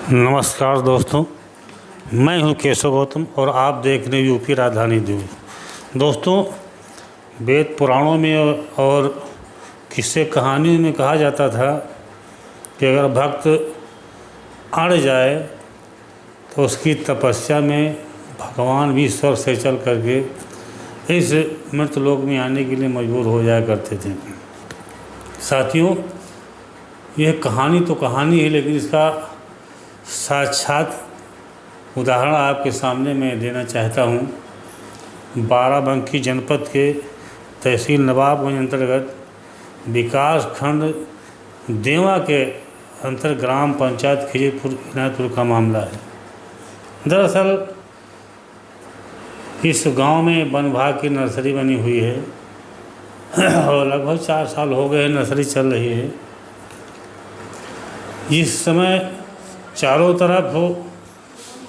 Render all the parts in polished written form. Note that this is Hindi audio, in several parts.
नमस्कार दोस्तों, मैं हूं केशव गौतम और आप देख रहे हैं यूपी राजधानी न्यूज़। दोस्तों, वेद पुराणों में और किस्से कहानियों में कहा जाता था कि अगर भक्त अड़ जाए तो उसकी तपस्या में भगवान भी स्वर्ग से चल करके इस मृतलोक में आने के लिए मजबूर हो जाया करते थे। साथियों, यह कहानी तो कहानी है, लेकिन इसका साक्षात उदाहरण आपके सामने मैं देना चाहता हूँ। बाराबंकी जनपद के तहसील नवाबगंज अंतर्गत विकास खंड देवा के अंतर ग्राम पंचायत खिजरपुर इनायतपुर का मामला है। दरअसल इस गांव में वन विभाग की नर्सरी बनी हुई है और लगभग 4 साल हो गए नर्सरी चल रही है। इस समय चारों तरफ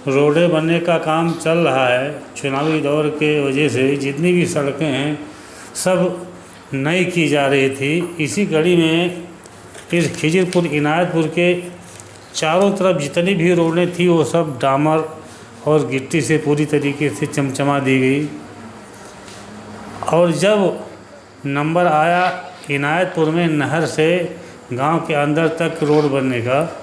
रोडें बनने का काम चल रहा है। चुनावी दौर के वजह से जितनी भी सड़कें हैं सब नई की जा रही थी। इसी कड़ी में इस खिजरपुर इनायतपुर के चारों तरफ जितनी भी रोडें थी वो सब डामर और गिट्टी से पूरी तरीके से चमचमा दी गई। और जब नंबर आया इनायतपुर में नहर से गांव के अंदर तक रोड बनने का,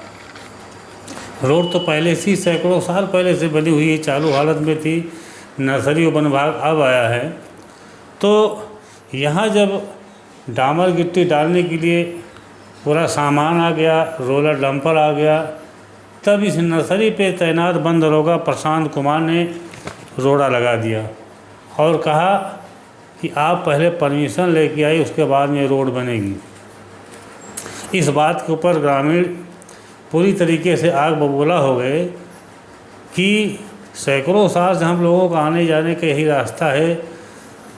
रोड तो पहले से सैकड़ों साल पहले से बनी हुई है, चालू हालत में थी। नर्सरी वन विभाग अब आया है तो यहाँ जब डामर गिट्टी डालने के लिए पूरा सामान आ गया, रोलर डंपर आ गया, तब इस नर्सरी पे तैनात वन दरोगा प्रशांत कुमार ने रोड़ा लगा दिया और कहा कि आप पहले परमिशन लेके आइए, उसके बाद में रोड बनेगी। इस बात के ऊपर ग्रामीण पूरी तरीके से आग बबूला हो गए कि सैकड़ों साल से हम लोगों का आने जाने का यही रास्ता है।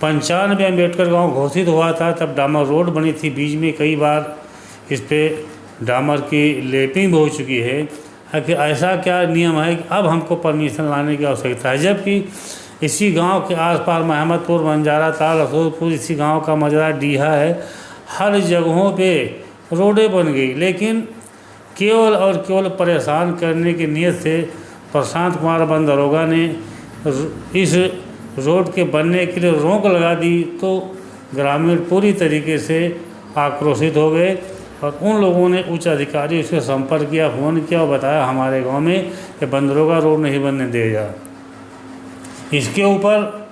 95 अम्बेडकर गांव घोषित हुआ था, तब डामर रोड बनी थी। बीच में कई बार इस पे डामर की लेपिंग हो चुकी है। आखिर ऐसा क्या नियम है कि अब हमको परमिशन लाने की आवश्यकता है, जबकि इसी गांव के आसपास महमदपुर, बंजारा ताल, रसूलपुर, इसी गांव का मजरा डीहा है। हर जगहों पे रोडें बन गई, लेकिन केवल और केवल परेशान करने की नीयत से प्रशांत कुमार वन दरोगा ने इस रोड के बनने के लिए रोक लगा दी। तो ग्रामीण पूरी तरीके से आक्रोशित हो गए और उन लोगों ने उच्च अधिकारी उससे संपर्क किया, फ़ोन किया और बताया हमारे गांव में कि वन दरोगा रोड नहीं बनने देगा। इसके ऊपर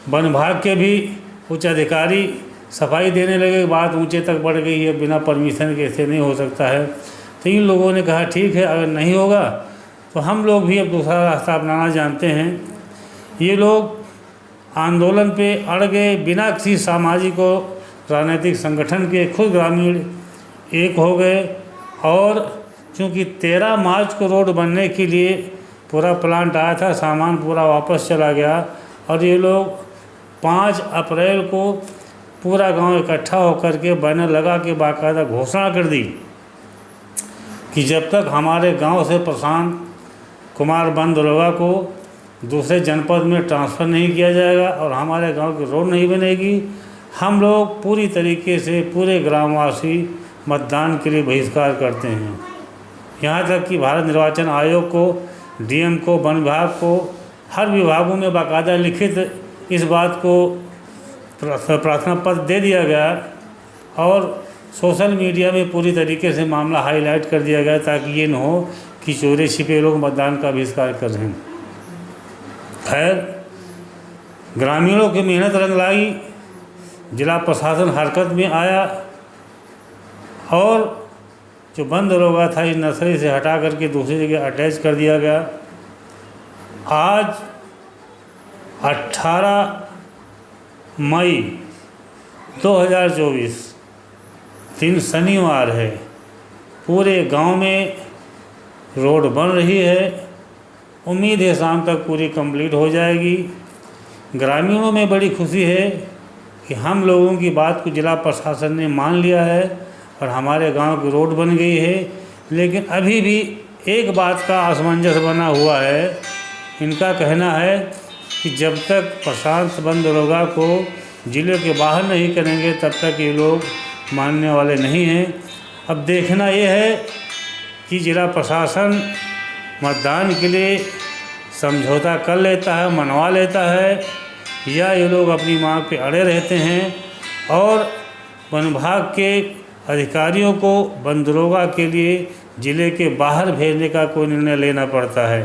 वन विभाग के भी उच्च अधिकारी सफाई देने लगे। बात ऊंचे तक बढ़ गई है, बिना परमिशन के ऐसे नहीं हो सकता है। तो इन लोगों ने कहा ठीक है, अगर नहीं होगा तो हम लोग भी अब दूसरा रास्ता अपनाना जानते हैं। ये लोग आंदोलन पे अड़ गए, बिना किसी सामाजिक और राजनीतिक संगठन के खुद ग्रामीण एक हो गए। और चूँकि 13 मार्च को रोड बनने के लिए पूरा प्लांट आया था, सामान पूरा वापस चला गया और ये लोग 5 अप्रैल को पूरा गांव इकट्ठा होकर के बैनर लगा के बाकायदा घोषणा कर दी कि जब तक हमारे गांव से प्रशांत कुमार वन दरोगा को दूसरे जनपद में ट्रांसफ़र नहीं किया जाएगा और हमारे गांव की रोड नहीं बनेगी, हम लोग पूरी तरीके से पूरे ग्रामवासी मतदान के लिए बहिष्कार करते हैं। यहाँ तक कि भारत निर्वाचन आयोग को, डीएम को, वन विभाग को, हर विभागों में बाकायदा लिखित इस बात को प्रार्थना पत्र दे दिया गया और सोशल मीडिया में पूरी तरीके से मामला हाईलाइट कर दिया गया ताकि ये न हो कि चोरी छिपे लोग मतदान का बहिष्कार कर रहे हैं। खैर, ग्रामीणों की मेहनत रंग लाई, जिला प्रशासन हरकत में आया और जो वन दरोगा था इस नर्सरी से हटा करके दूसरी जगह अटैच कर दिया गया। आज 18 मई 2024 दिन शनिवार है। पूरे गांव में रोड बन रही है। उम्मीद है शाम तक पूरी कंप्लीट हो जाएगी। ग्रामीणों में बड़ी खुशी है कि हम लोगों की बात को जिला प्रशासन ने मान लिया है और हमारे गांव की रोड बन गई है। लेकिन अभी भी एक बात का असमंजस बना हुआ है। इनका कहना है कि जब तक प्रशांत वन दरोगा को जिले के बाहर नहीं करेंगे तब तक ये लोग मानने वाले नहीं हैं। अब देखना ये है कि जिला प्रशासन मतदान के लिए समझौता कर लेता है, मनवा लेता है, या ये लोग अपनी मांग पे अड़े रहते हैं और वन विभाग के अधिकारियों को वन दरोगा के लिए ज़िले के बाहर भेजने का कोई निर्णय लेना पड़ता है।